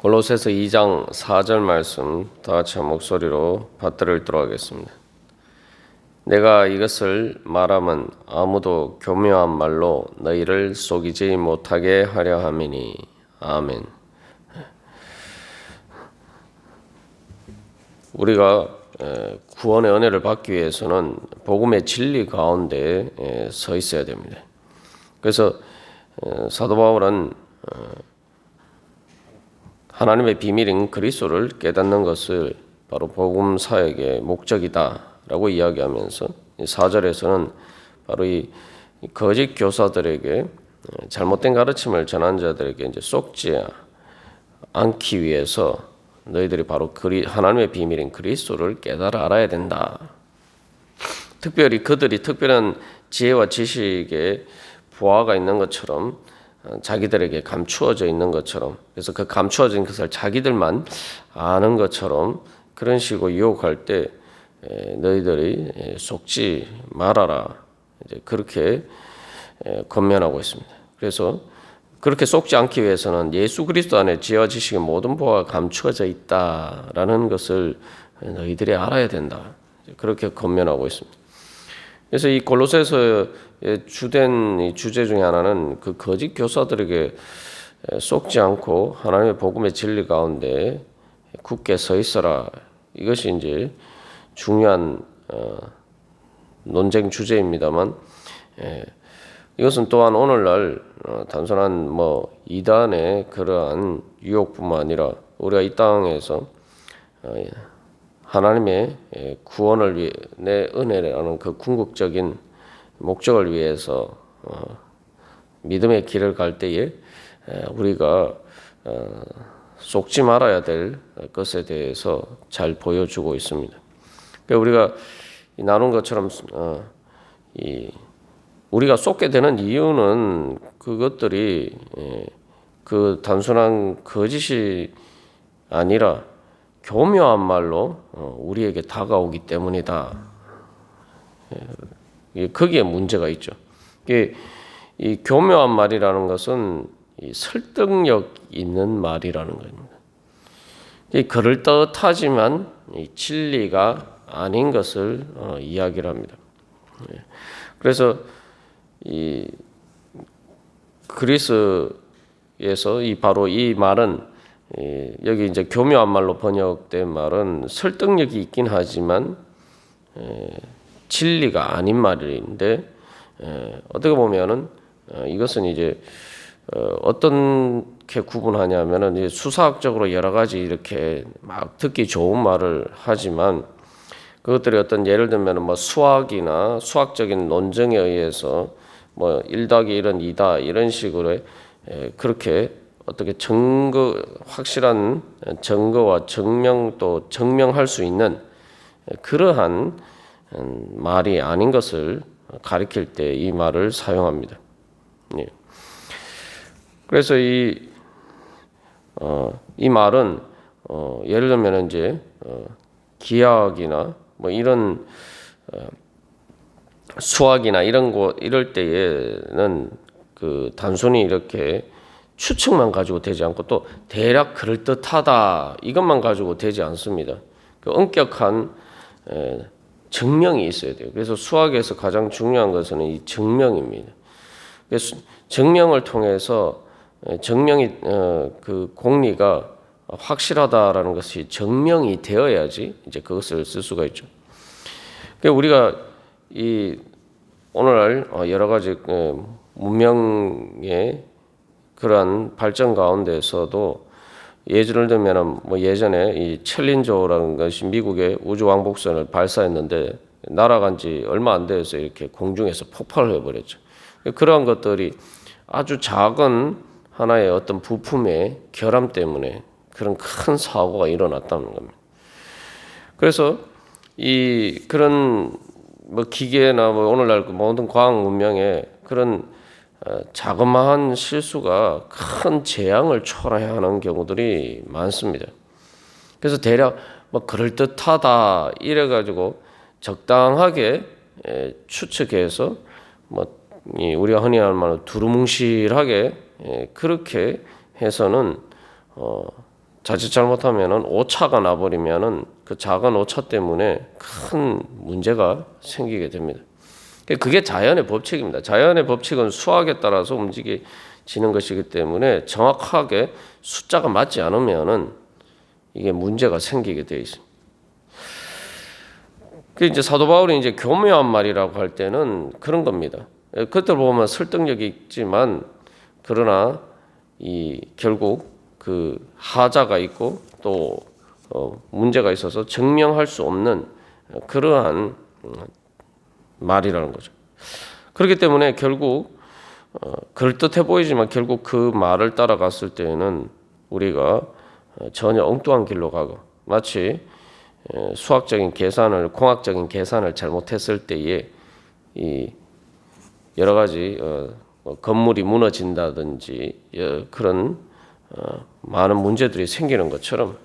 골로새서 2장 4절 말씀 다 같이 한 목소리로 받들어 읽도록 하겠습니다. 내가 이것을 말함은 아무도 교묘한 말로 너희를 속이지 못하게 하려 함이니. 아멘. 우리가 구원의 은혜를 받기 위해서는 복음의 진리 가운데 서 있어야 됩니다. 그래서 사도 바울은 하나님의 비밀인 그리스도를 깨닫는 것을 바로 복음 사역의 목적이다라고 이야기하면서 4절에서는 바로 이 거짓 교사들에게 잘못된 가르침을 전한 자들에게 이제 속지 않기 위해서 너희들이 바로 하나님의 비밀인 그리스도를 깨달아 알아야 된다. 특별히 그들이 특별한 지혜와 지식에 부하가 있는 것처럼 자기들에게 감추어져 있는 것처럼, 그래서 그 감추어진 것을 자기들만 아는 것처럼 그런 식으로 유혹할 때 너희들이 속지 말아라, 이제 그렇게 권면하고 있습니다. 그래서 그렇게 속지 않기 위해서는 예수 그리스도 안에 지혜와 지식의 모든 보화가 감추어져 있다라는 것을 너희들이 알아야 된다, 그렇게 권면하고 있습니다. 그래서 이 골로새서의 주된 이 주제 중에 하나는 그 거짓 교사들에게 속지 않고 하나님의 복음의 진리 가운데 굳게 서 있어라. 이것이 이제 중요한 논쟁 주제입니다만, 이것은 또한 오늘날 단순한 이단의 그러한 유혹뿐만 아니라 우리가 이 땅에서 하나님의 구원을 위해 내 은혜라는 그 궁극적인 목적을 위해서 믿음의 길을 갈 때에 우리가 속지 말아야 될 것에 대해서 잘 보여주고 있습니다. 우리가 나눈 것처럼 우리가 속게 되는 이유는 그것들이 그 단순한 거짓이 아니라 교묘한 말로 우리에게 다가오기 때문이다. 거기에 문제가 있죠. 이 교묘한 말이라는 것은 이 설득력 있는 말이라는 겁니다. 그럴듯하지만 진리가 아닌 것을 이야기를 합니다. 그래서 이 그리스에서 바로 이 말은 여기 이제 교묘한 말로 번역된 말은 설득력이 있긴 하지만 진리가 아닌 말인데, 어떻게 보면은 이것은 이제 어떻게 구분하냐면은 이제 수사학적으로 여러 가지 이렇게 막 듣기 좋은 말을 하지만 그것들이 어떤 예를 들면은 수학이나 수학적인 논증에 의해서 1 더하기 1은 2다 이런 식으로 그렇게 어떻게 확실한 증거와 또 증명할 수 있는 그러한 말이 아닌 것을 가리킬 때 이 말을 사용합니다. 그래서 이 말은 예를 들면 이제 기하학이나 이런 수학이나 이럴 때에는 그 단순히 이렇게 추측만 가지고 되지 않고 또 대략 그럴듯하다 이것만 가지고 되지 않습니다. 그 엄격한 증명이 있어야 돼요. 그래서 수학에서 가장 중요한 것은 이 증명입니다. 그래서 증명을 통해서 그 공리가 확실하다라는 것이 증명이 되어야지 이제 그것을 쓸 수가 있죠. 그러니까 우리가 오늘날 여러 가지 문명의 그러한 발전 가운데서도 예를 들면 예전에 이 챌린저라는 것이 미국의 우주 왕복선을 발사했는데 날아간 지 얼마 안 돼서 이렇게 공중에서 폭발을 해버렸죠. 그러한 것들이 아주 작은 하나의 어떤 부품의 결함 때문에 그런 큰 사고가 일어났다는 겁니다. 그래서 그런 기계나 오늘날 모든 과학 문명에 그런 자그마한 실수가 큰 재앙을 초래하는 경우들이 많습니다. 그래서 대략 그럴듯하다 이래가지고 적당하게 추측해서 우리가 흔히 하는 말로 두루뭉실하게 그렇게 해서는 자칫 잘못하면은 오차가 나버리면은 그 작은 오차 때문에 큰 문제가 생기게 됩니다. 그게 자연의 법칙입니다. 자연의 법칙은 수학에 따라서 움직이지는 것이기 때문에 정확하게 숫자가 맞지 않으면은 이게 문제가 생기게 되어 있습니다. 그 이제 사도 바울이 이제 교묘한 말이라고 할 때는 그런 겁니다. 그것들 보면 설득력이 있지만 그러나 이 결국 그 하자가 있고 또 문제가 있어서 증명할 수 없는 그러한 말이라는 거죠. 그렇기 때문에 결국 그럴듯해 보이지만 결국 그 말을 따라갔을 때에는 우리가 전혀 엉뚱한 길로 가고 마치 수학적인 계산을 공학적인 계산을 잘못했을 때에 이 여러 가지 건물이 무너진다든지 그런 많은 문제들이 생기는 것처럼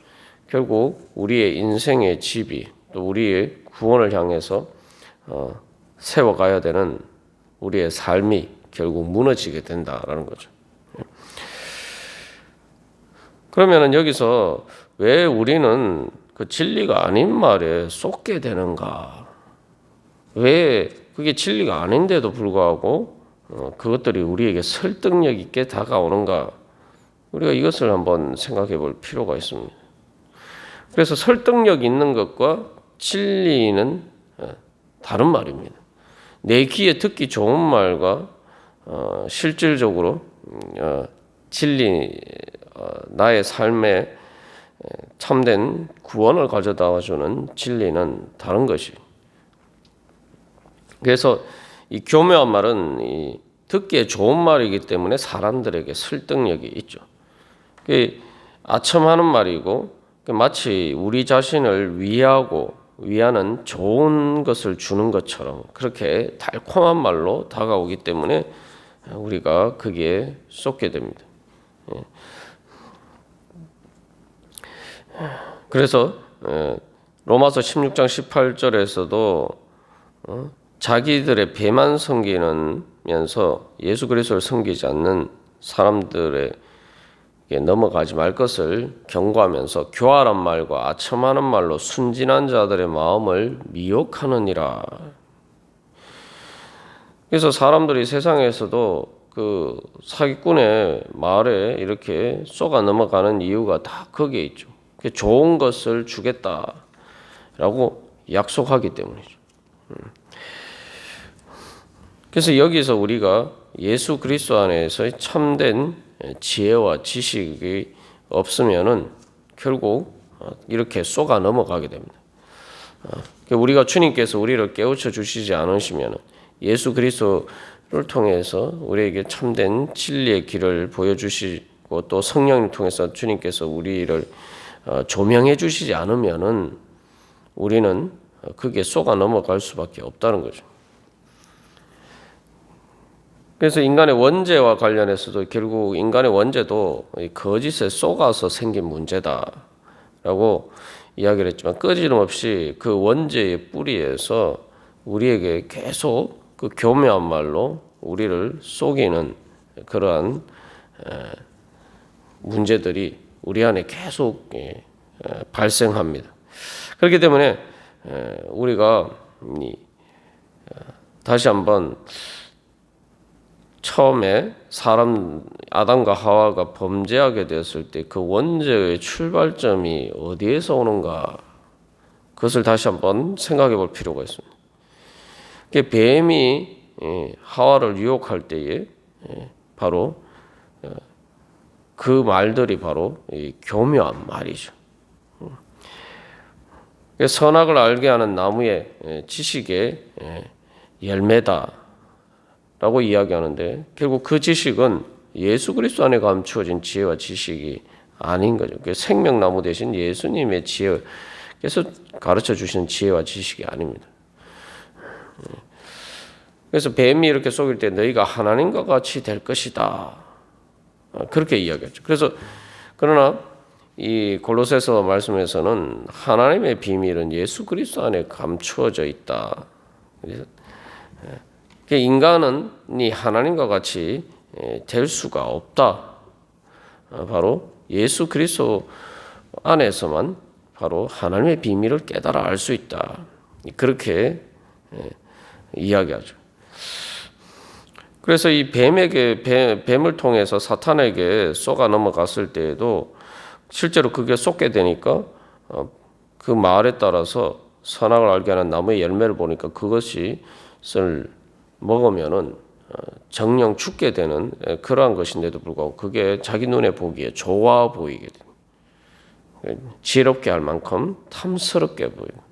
결국 우리의 인생의 지비 또 우리의 구원을 향해서 세워가야 되는 우리의 삶이 결국 무너지게 된다라는 거죠. 그러면은 여기서 왜 우리는 그 진리가 아닌 말에 쏟게 되는가? 왜 그게 진리가 아닌데도 불구하고 그것들이 우리에게 설득력 있게 다가오는가? 우리가 이것을 한번 생각해 볼 필요가 있습니다. 그래서 설득력 있는 것과 진리는 다른 말입니다. 내 귀에 듣기 좋은 말과 실질적으로 진리 나의 삶에 참된 구원을 가져다주는 진리는 다른 것이. 그래서 이 교묘한 말은 이 듣기에 좋은 말이기 때문에 사람들에게 설득력이 있죠. 아첨하는 말이고 마치 우리 자신을 위하는 좋은 것을 주는 것처럼 그렇게 달콤한 말로 다가오기 때문에 우리가 거기에 쏟게 됩니다. 그래서 로마서 16장 18절에서도 자기들의 배만 섬기면서 예수 그리스도를 섬기지 않는 사람들에게 넘어가지 말 것을 경고하면서 교활한 말과 아첨하는 말로 순진한 자들의 마음을 미혹하느니라. 그래서 사람들이 세상에서도 그 사기꾼의 말에 이렇게 쏘가 넘어가는 이유가 다 거기에 있죠. 좋은 것을 주겠다라고 약속하기 때문이죠. 그래서 여기서 우리가 예수 그리스도 안에서 참된 지혜와 지식이 없으면은 결국 이렇게 쏘가 넘어가게 됩니다. 우리가 주님께서 우리를 깨우쳐 주시지 않으시면은 예수 그리스도를 통해서 우리에게 참된 진리의 길을 보여주시고 또 성령을 통해서 주님께서 우리를 조명해 주시지 않으면은 우리는 그게 쏘가 넘어갈 수밖에 없다는 거죠. 그래서 인간의 원죄와 관련해서도 결국 인간의 원죄도 거짓에 쏘가서 생긴 문제다라고 이야기를 했지만 끊임없이 그 원죄의 뿌리에서 우리에게 계속 그 교묘한 말로 우리를 속이는 그러한 문제들이 우리 안에 계속 발생합니다. 그렇기 때문에 우리가 다시 한번 처음에 아담과 하와가 범죄하게 되었을 때 그 원죄의 출발점이 어디에서 오는가 그것을 다시 한번 생각해 볼 필요가 있습니다. 뱀이 하와를 유혹할 때에 바로 그 말들이 바로 교묘한 말이죠. 선악을 알게 하는 나무의 지식의 열매다 라고 이야기하는데 결국 그 지식은 예수 그리스도 안에 감추어진 지혜와 지식이 아닌 거죠. 생명나무 대신 예수님의 지혜께서 가르쳐 주시는 지혜와 지식이 아닙니다. 그래서 뱀이 이렇게 속일 때 너희가 하나님과 같이 될 것이다. 그렇게 이야기했죠. 그래서 그러나 이 골로새서 말씀에서는 하나님의 비밀은 예수 그리스도 안에 감추어져 있다. 그래서 인간은 하나님과 같이 될 수가 없다. 바로 예수 그리스도를 안에서만 바로 하나님의 비밀을 깨달아 알 수 있다. 그렇게 이야기하죠. 그래서 이 뱀을 통해서 사탄에게 쏘가 넘어갔을 때에도 실제로 그게 쏟게 되니까 그 말에 따라서 선악을 알게 하는 나무의 열매를 보니까 그것을 먹으면은 정령 죽게 되는 그러한 것인데도 불구하고 그게 자기 눈에 보기에 좋아 보이게 돼요. 지혜롭게 할 만큼 탐스럽게 보여요.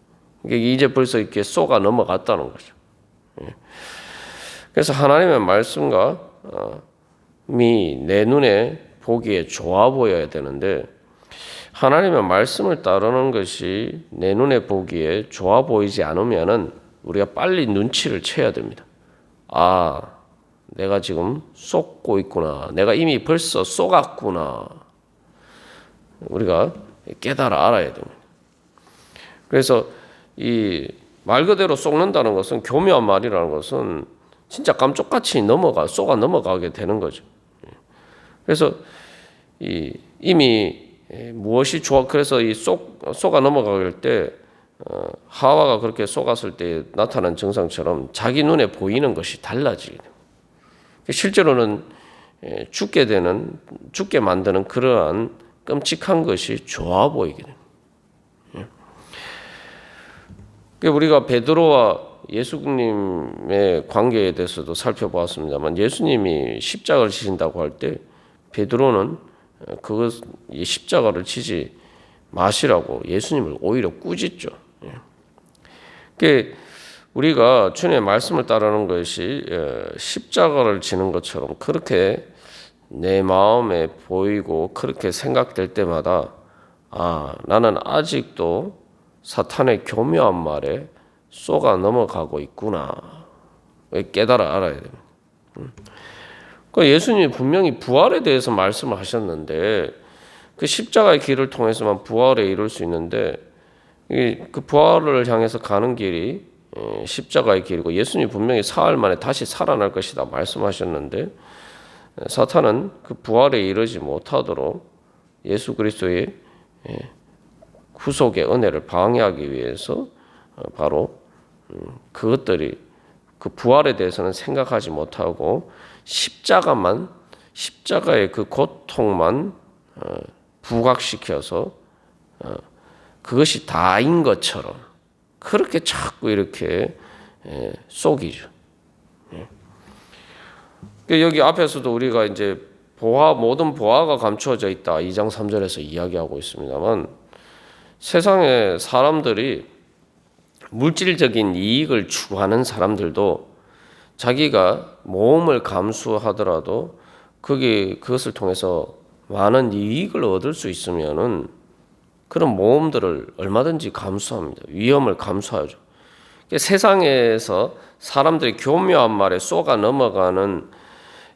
이제 벌써 이렇게 쏘가 넘어갔다는 거죠. 그래서 하나님의 말씀과 내 눈에 보기에 좋아 보여야 되는데 하나님의 말씀을 따르는 것이 내 눈에 보기에 좋아 보이지 않으면은 우리가 빨리 눈치를 채야 됩니다. 아, 내가 지금 쏟고 있구나. 내가 이미 벌써 쏟았구나. 우리가 깨달아 알아야 됩니다. 그래서 이 말 그대로 쏟는다는 것은 교묘한 말이라는 것은 진짜 감쪽같이 쏘가 넘어가게 되는 거죠. 그래서 이미 무엇이 좋아 그래서 이 쏘가 넘어갈 때 하와가 그렇게 쏘갔을 때 나타난 증상처럼 자기 눈에 보이는 것이 달라지게 됩니다. 실제로는 죽게 만드는 그러한 끔찍한 것이 좋아 보이게 됩니다. 우리가 베드로와 예수님의 관계에 대해서도 살펴보았습니다만 예수님이 십자가를 지신다고 할 때 베드로는 이 십자가를 지지 마시라고 예수님을 오히려 꾸짖죠. 우리가 주님의 말씀을 따르는 것이 십자가를 지는 것처럼 그렇게 내 마음에 보이고 그렇게 생각될 때마다 나는 아직도 사탄의 교묘한 말에 쏘가 넘어가고 있구나. 깨달아 알아야 됩니다. 예수님이 분명히 부활에 대해서 말씀을 하셨는데 그 십자가의 길을 통해서만 부활에 이룰 수 있는데 그 부활을 향해서 가는 길이 십자가의 길이고 예수님이 분명히 사흘 만에 다시 살아날 것이다 말씀하셨는데 사탄은 그 부활에 이르지 못하도록 예수 그리스도의 후속의 은혜를 방해하기 위해서 바로 그것들이 그 부활에 대해서는 생각하지 못하고 십자가의 그 고통만 부각시켜서 그것이 다인 것처럼 그렇게 자꾸 이렇게 속이죠. 여기 앞에서도 우리가 이제 모든 보화가 감추어져 있다 2장 3절에서 이야기하고 있습니다만 세상의 사람들이 물질적인 이익을 추구하는 사람들도 자기가 모험을 감수하더라도 그것을 통해서 많은 이익을 얻을 수 있으면은 그런 모험들을 얼마든지 감수합니다. 위험을 감수하죠. 세상에서 사람들이 교묘한 말에 쏘가 넘어가는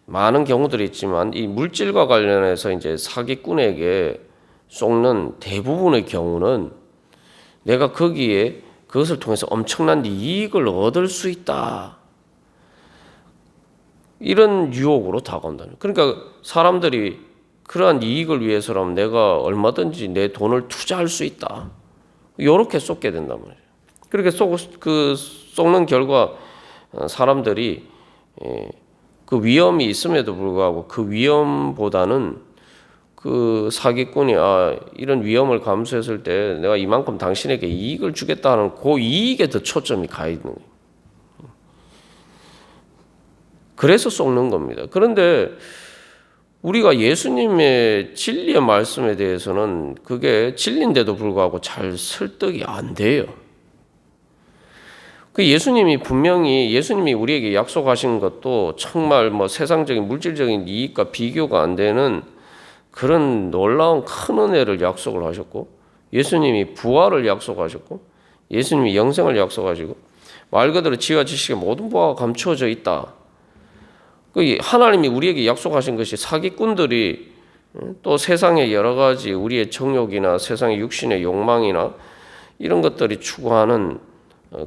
많은 경우들이 있지만 이 물질과 관련해서 이제 사기꾼에게 속는 대부분의 경우는 내가 그것을 통해서 엄청난 이익을 얻을 수 있다. 이런 유혹으로 다가온다. 그러니까 사람들이 그러한 이익을 위해서라면 내가 얼마든지 내 돈을 투자할 수 있다. 이렇게 쏟게 된단 말이에요. 그렇게 쏟는 결과 사람들이 그 위험이 있음에도 불구하고 그 위험보다는 그 사기꾼이 이런 위험을 감수했을 때 내가 이만큼 당신에게 이익을 주겠다는 그 이익에 더 초점이 가 있는 거예요. 그래서 속는 겁니다. 그런데 우리가 예수님의 진리의 말씀에 대해서는 그게 진리인데도 불구하고 잘 설득이 안 돼요. 예수님이 우리에게 약속하신 것도 정말 세상적인 물질적인 이익과 비교가 안 되는 그런 놀라운 큰 은혜를 약속을 하셨고 예수님이 부활을 약속하셨고 예수님이 영생을 약속하시고 말 그대로 지혜와 지식의 모든 보화가 감추어져 있다. 하나님이 우리에게 약속하신 것이 사기꾼들이 또 세상의 여러 가지 우리의 정욕이나 세상의 육신의 욕망이나 이런 것들이 추구하는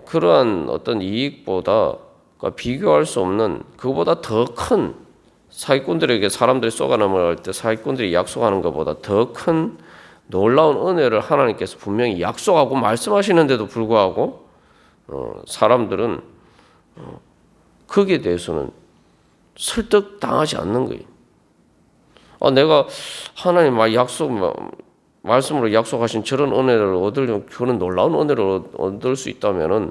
그러한 어떤 이익보다 비교할 수 없는 그보다 더 큰 사기꾼들에게 사람들이 쏘가 넘어갈 때 사기꾼들이 약속하는 것보다 더 큰 놀라운 은혜를 하나님께서 분명히 약속하고 말씀하시는데도 불구하고 사람들은 거기에 대해서는 설득당하지 않는 거예요. 내가 하나님 말씀으로 약속하신 저런 은혜를 얻으려면, 그런 놀라운 은혜를 얻을 수 있다면은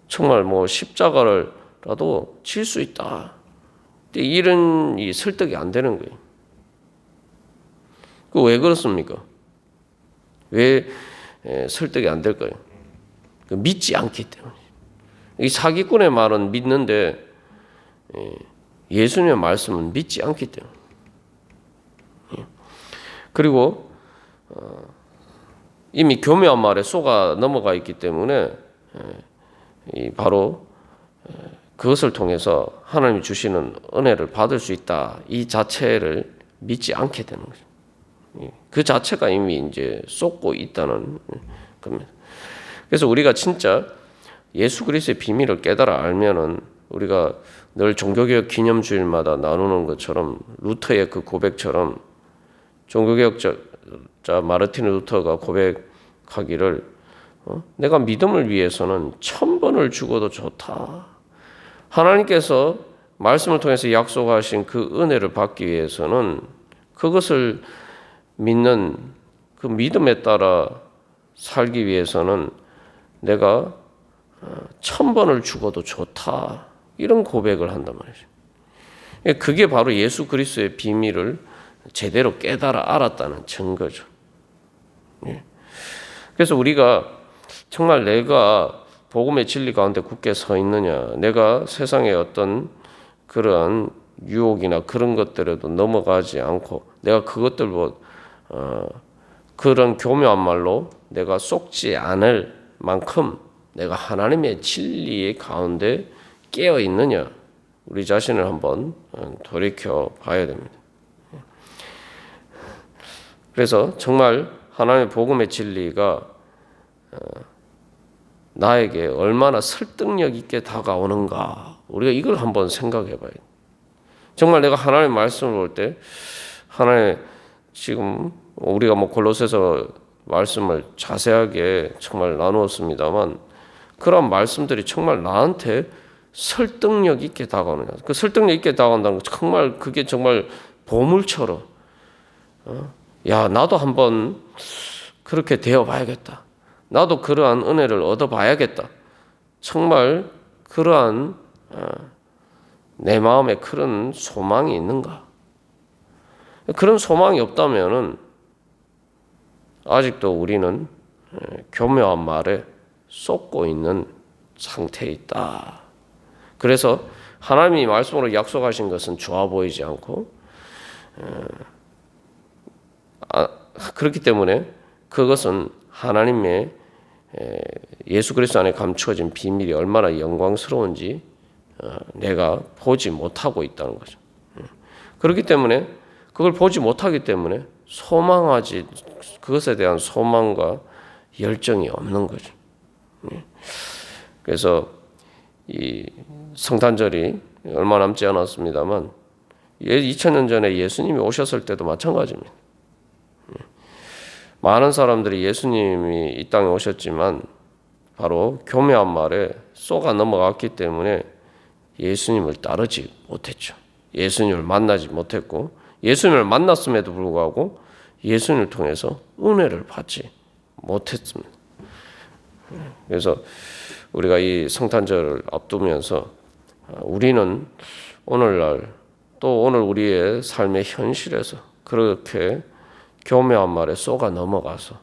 정말 십자가를라도 칠 수 있다. 이런 설득이 안 되는 거예요. 왜 그렇습니까? 왜 설득이 안 될까요? 믿지 않기 때문에. 이 사기꾼의 말은 믿는데 예수님의 말씀은 믿지 않기 때문에. 그리고 이미 교묘한 말에 속아 넘어가 있기 때문에 바로 그것을 통해서 하나님이 주시는 은혜를 받을 수 있다, 이 자체를 믿지 않게 되는 거죠. 그 자체가 이미 이제 쏟고 있다는 겁니다. 그래서 우리가 진짜 예수 그리스도의 비밀을 깨달아 알면은, 우리가 늘 종교개혁 기념주일마다 나누는 것처럼, 루터의 그 고백처럼 종교개혁자 마르틴 루터가 고백하기를, 내가 믿음을 위해서는 1000번을 죽어도 좋다. 하나님께서 말씀을 통해서 약속하신 그 은혜를 받기 위해서는, 그것을 믿는 그 믿음에 따라 살기 위해서는 내가 1000번을 죽어도 좋다. 이런 고백을 한단 말이죠. 그게 바로 예수 그리스도의 비밀을 제대로 깨달아 알았다는 증거죠. 그래서 우리가 정말 내가 복음의 진리 가운데 굳게 서 있느냐, 내가 세상의 어떤 그러한 유혹이나 그런 것들에도 넘어가지 않고, 내가 그것들로 그런 교묘한 말로 내가 속지 않을 만큼 내가 하나님의 진리 가운데 깨어 있느냐, 우리 자신을 한번 돌이켜 봐야 됩니다. 그래서 정말 하나님의 복음의 진리가 나에게 얼마나 설득력 있게 다가오는가, 우리가 이걸 한번 생각해 봐야 돼요. 정말 내가 하나님의 말씀을 볼 때, 하나님 지금 우리가 골로새서 말씀을 자세하게 정말 나누었습니다만, 그런 말씀들이 정말 나한테 설득력 있게 다가오느냐, 그 설득력 있게 다가온다는 거, 정말 그게 정말 보물처럼, 야, 나도 한번 그렇게 되어 봐야겠다, 나도 그러한 은혜를 얻어 봐야겠다, 정말 그러한 내 마음에 그런 소망이 있는가? 그런 소망이 없다면은 아직도 우리는 교묘한 말에 쏟고 있는 상태에 있다. 그래서 하나님이 말씀으로 약속하신 것은 좋아 보이지 않고, 그렇기 때문에 그것은 하나님의 예수 그리스도 안에 감추어진 비밀이 얼마나 영광스러운지 내가 보지 못하고 있다는 거죠. 그렇기 때문에 그걸 보지 못하기 때문에 그것에 대한 소망과 열정이 없는 거죠. 그래서 이 성탄절이 얼마 남지 않았습니다만, 2000년 전에 예수님이 오셨을 때도 마찬가지입니다. 많은 사람들이 예수님이 이 땅에 오셨지만 바로 교묘한 말에 쏘가 넘어갔기 때문에 예수님을 따르지 못했죠. 예수님을 만나지 못했고, 예수님을 만났음에도 불구하고 예수님을 통해서 은혜를 받지 못했습니다. 그래서 우리가 이 성탄절을 앞두면서 우리는 오늘날 또 오늘 우리의 삶의 현실에서 그렇게 교묘한 말에 쏘가 넘어가서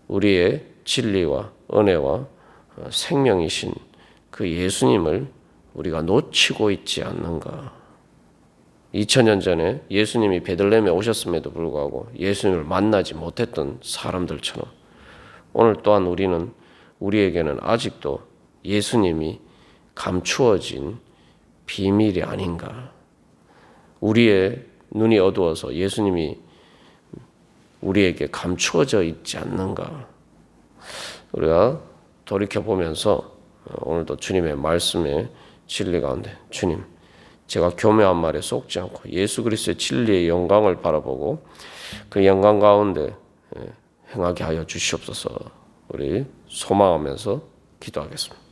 우리의 진리와 은혜와 생명이신 그 예수님을 우리가 놓치고 있지 않는가. 2000년 전에 예수님이 베들레헴에 오셨음에도 불구하고 예수님을 만나지 못했던 사람들처럼 오늘 또한 우리에게는 아직도 예수님이 감추어진 비밀이 아닌가. 우리의 눈이 어두워서 예수님이 우리에게 감추어져 있지 않는가. 우리가 돌이켜보면서 오늘도 주님의 말씀의 진리 가운데, 주님, 제가 교묘한 말에 속지 않고 예수 그리스도의 진리의 영광을 바라보고 그 영광 가운데 행하게 하여 주시옵소서. 우리 소망하면서 기도하겠습니다.